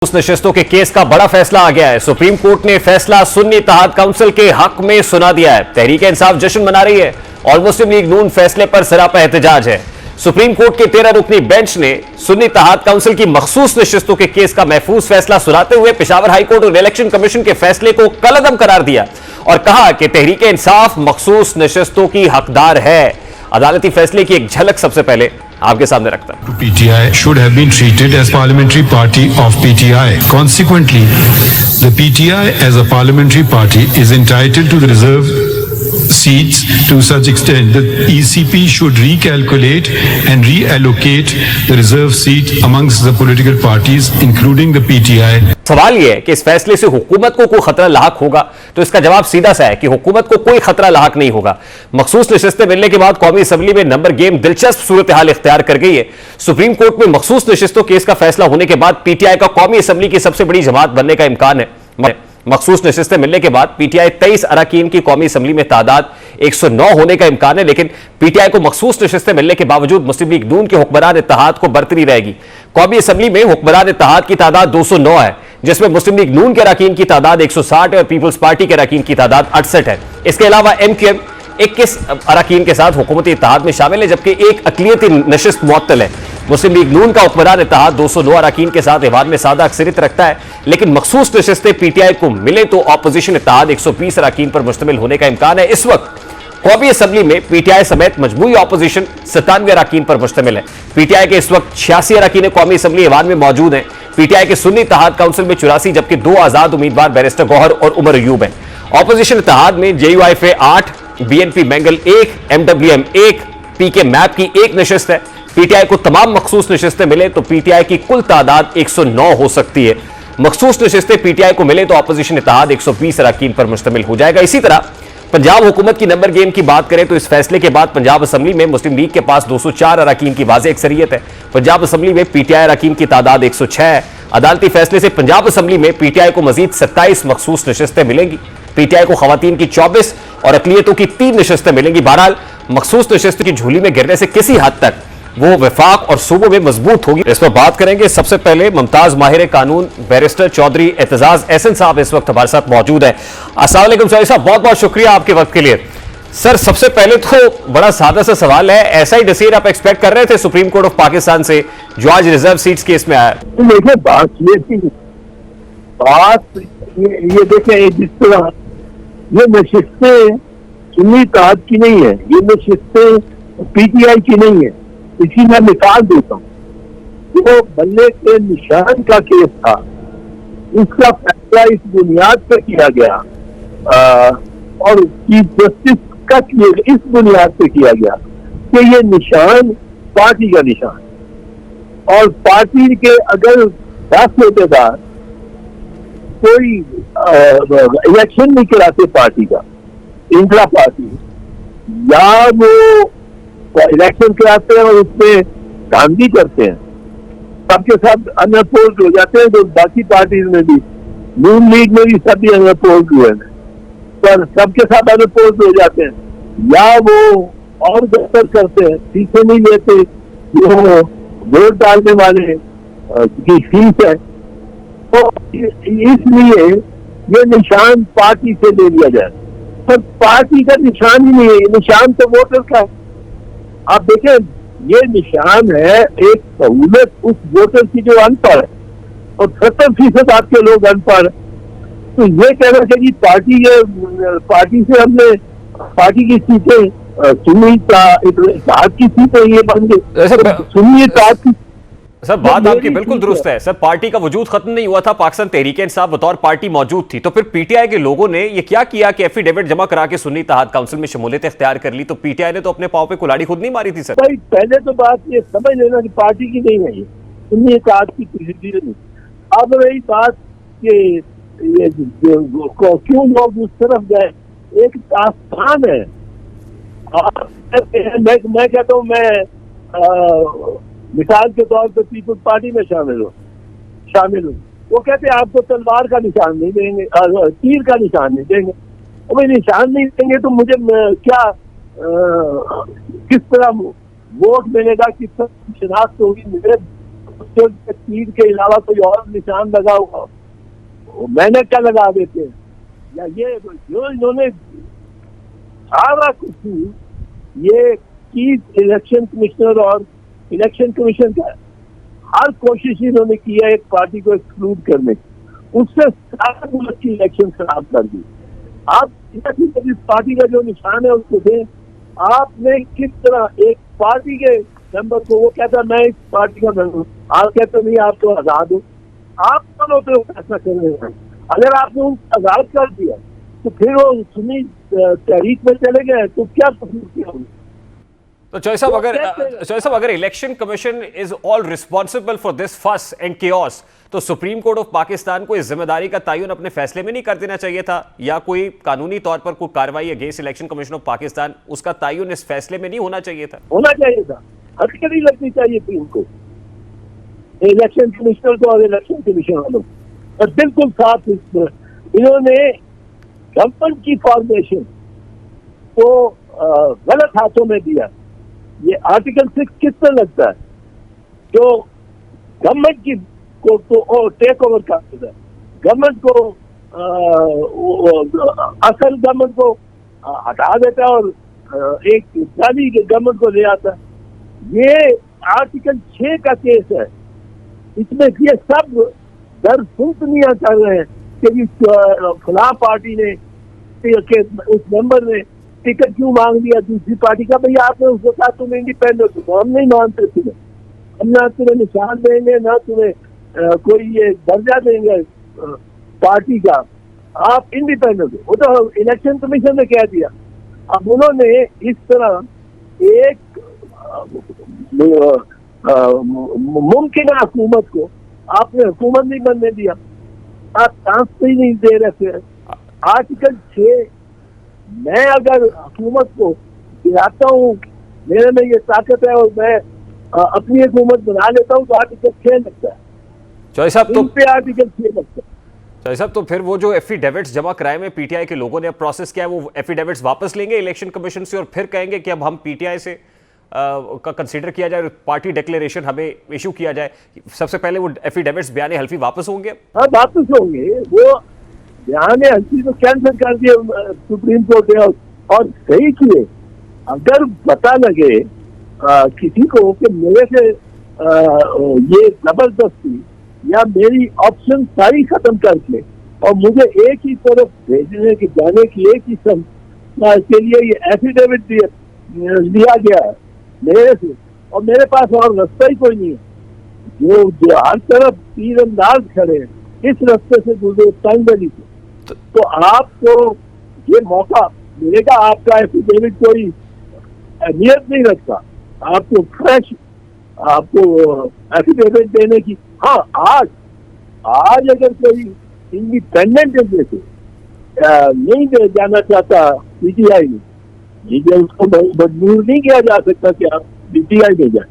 उस नशिस्तों के केस का बड़ा फैसला आ गया है। सुप्रीम कोर्ट ने फैसला सुन्नी इत्तेहाद काउंसिल के हक में सुना दिया है। तहरीक इंसाफ जश्न मना रही है और मुस्लिम लीग नून फैसले पर सरापा एहतजाज है। सुप्रीम कोर्ट के 13 रुकनी बेंच ने सुन्नी इत्तेहाद काउंसिल की मखसूस नशिस्तों के केस का महफूज फैसला सुनाते हुए पेशावर हाईकोर्ट और इलेक्शन कमीशन के फैसले को कलअदम करार दिया और कहा कि तहरीक इंसाफ मखसूस नशिस्तों की हकदार है। अदालती फैसले की एक झलक सबसे पहले आपके सामने रखता है। PTI should have been treated as parliamentary party of PTI. Consequently, the PTI as a parliamentary party is entitled to the reserve seats to such extent that ECP should recalculate and reallocate the reserve seat amongst the political parties, including the PTI. सवाल यह है कि इस फैसले से हुकूमत को कोई खतरा लाहक होगा, तो इसका जवाब सीधा सा है कि हुकूमत को कोई खतरा लाहक नहीं होगा। मखसूस नशिस्तें मिलने के बाद कौमी असम्बली में नंबर गेम दिलचस्प सूरत हाल इख्तियार कर गई है। सुप्रीम कोर्ट में मखसूस नशिस्तों केस का फैसला होने के बाद पीटीआई का कौमी असम्बली की सबसे बड़ी जमात बनने का इम्कान है। मखसूस नशिस्तें मिलने के बाद पीटीआई 23 अरकान की कौमी असम्बली में तादाद 109 होने का इम्कान है, लेकिन पीटीआई को मखसूस नशिस्तें मिलने के बावजूद मुस्लिम लीग नून के हुक्मरान इत्तेहाद को बरतरी रहेगी। कौमी असम्बली में हुक्मरान इत्तेहाद की तादाद 209 है, जिसमें मुस्लिम लीग नून के अरकान की तादाद 160 है और पीपल्स पार्टी के अरकान की तादाद 68 है। इसके अलावा MQM 21 अरकान के साथ हुकूमती इत्तेहाद में शामिल है, जबकि एक अकलियती नशिस्त मुअत्तल है। मुस्लिम लीग नून का हुक्मरान इत्तेहाद 209 अरकान के साथ ऐवान में सादा अक्सरियत रखता है, लेकिन मखसूस नशिस्तें पीटीआई को मिले तो अपोजिशन इत्तेहाद 120 अरकान पर मुश्तमिल होने का इम्कान है। इस वक्त कौमी असम्बली में पीटीआई समेत मजमूई अपोजिशन 97 अरकान पर मुश्तमिल है। पीटीआई के इस वक्त 86 अरकान कौमी असम्बली ऐवान में मौजूद हैं। पीटीआई के सुन्नी इत्तेहाद काउंसिल में 84, जबकि 2 आजाद उम्मीदवार बैरिस्टर गौहर और उमर अयूब हैं। अपोजिशन इत्तेहाद में JUIFA 8, BNP mangle 1, MWM 1, PK map की 1 नशिस्त है। पीटीआई को तमाम मखसूस नशिस्तें मिले तो पीटीआई की कुल तादाद 109 हो सकती है। मखसूस नशिस्तें पीटीआई को मिले तो अपोजिशन इत्तेहाद 120 अरकान पर मुश्तमिल हो जाएगा। इसी तरह पंजाब हुकूमत की नंबर गेम की बात करें तो इस फैसले के बाद पंजाब असम्बली में मुस्लिम लीग के पास 204 अरकान की वाज़ेह अक्सरियत है। पंजाब असम्बली में पीटीआई अरकान की तादाद 106 है। अदालती फैसले से पंजाब असम्बली में पीटीआई को मजीद 27 मखसूस नशिस्तें मिलेंगी। पीटीआई को खवातीन की 24 और अकलियतों की 3 नशिस्तें मिलेंगी। बहरहाल मखसूस नशिस्त की झूली में गिरने से किसी हद तक वो वफाक और सूबों में मजबूत होगी। इस पर बात करेंगे। सबसे पहले मुमताज माहिर कानून बैरिस्टर चौधरी एतजाज एहसन साहब इस वक्त हमारे साथ मौजूद है। अस्सलाम वालेकुम चौधरी साहब, बहुत बहुत शुक्रिया आपके वक्त के लिए। सर, सबसे पहले तो बड़ा सादा सा सवाल है, ऐसा ही डिसीजन आप एक्सपेक्ट कर रहे थे सुप्रीम कोर्ट ऑफ पाकिस्तान से जो आज रिजर्व सीट्स केस में आया? देखिए, बात ये थी, ये देखें, जिस तरह ये नशिस्तें सुन्नी इत्तेहाद की नहीं है, ये नशिस्तें पीटीआई की नहीं है। इसी में मिसाल देता हूँ, जो बल्ले के निशान का केस था, उसका फैसला इस बुनियाद पर किया गया और चीफ जस्टिस का इस बुनियाद पे किया गया कि ये निशान पार्टी का निशान, और पार्टी के अगर 10 के बाद कोई इलेक्शन नहीं कराते पार्टी का, इंट्रा पार्टी, या वो इलेक्शन कराते हैं और उसमें धांधली करते हैं, सबके सब अनअपोज्ड हो जाते हैं, जो बाकी पार्टीज में भी, नून लीग में भी सभी अनअपोज्ड हुए हैं, पर सबके सब अनअपोज्ड हो जाते हैं, या वो और बेहतर करते हैं, फीसें नहीं लेते जो वोट डालने वाले की फीस है, तो इसलिए ये निशान पार्टी से ले लिया जाए। पर पार्टी का निशान ही नहीं है, निशान तो वोटर का है। आप देखें, ये निशान है एक सहूलत उस वोटर की जो अनपढ़ है, और 70% आपके लोग अनपढ़। तो ये कहना चाहिए पार्टी से हमने पार्टी की सीटें सुन्नी इत्तेहाद की सीटें ये बन गई, सुन्नी इत्तेहाद की। सर, बात आपकी बिल्कुल दुरुस्त है। सर, पार्टी का वजूद खत्म नहीं हुआ था, पाकिस्तान तहरीक इंसाफ बतौर पार्टी मौजूद थी। तो फिर पीटीआई के लोगों ने ये क्या किया कि एफिडेविट जमा करा के सुन्नी इत्तेहाद काउंसिल में शमूलियत इख्तियार कर ली? तो पीटीआई ने तो अपने पांव पे कुल्हाड़ी खुद नहीं मारी थी सर। भाई, पहले तो बात ये समझ लेना कि पार्टी की नहीं है, ये सुन्नी इत्तेहाद की किसी नहीं। अब रही बात कि ये क्यों लोग उस तरफ गए, एक आस्थान है। मैं कहता हूँ, मैं मिसाल के तौर पर पीपल्स पार्टी में शामिल हूँ। वो कहते हैं आपको तलवार का निशान नहीं देंगे, तीर का निशान नहीं देंगे। और भाई, निशान नहीं देंगे तो मुझे क्या किस तरह वोट मिलेगा, किस तरह शिनाख्त होगी? उसके तीर के अलावा कोई और निशान लगा हुआ, मैंने क्या लगा देते हैं, या ये जो इन्होंने सारा कुछ ये की इलेक्शन कमिश्नर और इलेक्शन कमीशन का हर कोशिश इन्होंने की है एक पार्टी को एक्सक्लूड करने की, उससे सारा मुल्क की इलेक्शन खराब कर दी। आप इस पार्टी का जो निशान है उसको दें, आपने किस तरह एक पार्टी के मेंबर को, वो कहता मैं इस पार्टी का मेंबर हूँ, आप कहते नहीं आप तो आजाद हो, आप कौन होते हो फैसला कर रहे हैं? अगर आपने उनको आजाद कर दिया तो फिर वो सुन्नी तहरीक में चले गए तो क्या कसूर किया उन्होंने? तो चौधरी साहब अगर election commission is all responsible for this फस एंड केओस, तो सुप्रीम कोर्ट ऑफ पाकिस्तान को इस जिम्मेदारी का तयन अपने फैसले में नहीं कर देना चाहिए था, या कोई कानूनी तौर पर कोई कार्रवाई against election commission of Pakistan उसका तयन इस फैसले में नहीं होना चाहिए था? होना चाहिए था, हथकड़ी लगनी चाहिए थी उनको, इलेक्शन कमिश्नर को और इलेक्शन कमीशन वालों को। और बिल्कुल साफ इन्होंने गवर्नमेंट की फॉर्मेशन को गलत हाथों में दिया। ये आर्टिकल 6 किस तरह लगता है, जो गवर्नमेंट की को तो टेक ओवर करता है, गवर्नमेंट को असल गवर्नमेंट को हटा देता है और एक जाली के गवर्नमेंट को ले आता है। ये आर्टिकल 6 का केस है, इसमें ये सब दर सुनतनियां कर रहे हैं कि फलां पार्टी ने उस मेंबर ने टिकट क्यों मांग लिया दूसरी पार्टी का। भैया आपने उसको कहा तुम इंडिपेंडेंट हो, हम नहीं मानते तुम्हें, हम ना तुम्हें निशान देंगे ना तुम्हें कोई ये दर्जा देंगे पार्टी का, आप इंडिपेंडेंट हो। वो तो इलेक्शन कमीशन ने कह दिया। अब उन्होंने इस तरह एक मुमकिन हुकूमत को आपने हुकूमत नहीं बनने दिया, आप चांस ही नहीं दे रहे थे। आर्टिकल 6 मैं अगर हुकूमत को गिराता हूँ, मेरे में ये ताकत है और मैं अपनी हुकूमत बना लेता हूँ, तो आर्टिकल 6 लगता है। चौधरी साहब तो आर्टिकल 6 लगता है। चौधरी साहब तो फिर वो जो एफिडेविट्स जमा कराए में पीटीआई के लोगों ने अब प्रोसेस किया है, वो एफिडेविट्स वापस लेंगे इलेक्शन कमीशन से और फिर कहेंगे कि अब हम पीटीआई से का कंसीडर किया जाए, पार्टी डिक्लेरेशन हमें इशू किया जाए। सबसे पहले वो एफिडेविट्स बयान हल्फी वापस होंगे? हाँ वापस होंगे, वो बयान हल्फी तो कैंसिल कर दिया सुप्रीम कोर्ट ने, और सही किए। अगर पता लगे किसी को कि मेरे से ये जबरदस्ती या मेरी ऑप्शन सारी खत्म करके और मुझे एक ही तरफ भेजने की जाने की एक ही के लिए ये एफिडेविट दिया गया है मेरे से, और मेरे पास और रास्ता ही कोई नहीं है, जो हर तरफ तीरंदाज खड़े हैं इस रास्ते से गुजरे टाइम वैली से, तो आपको ये मौका मिलेगा। आपका एफिडेविट कोई अहमियत नहीं रखता, आपको फ्रेश आपको एफिडेविट देने की। हाँ आज अगर कोई इंडिपेंडेंट से नहीं जाना चाहता पीटीआई में, उसको मजबूर नहीं किया जा सकता कि आप पीटीआई में जाए।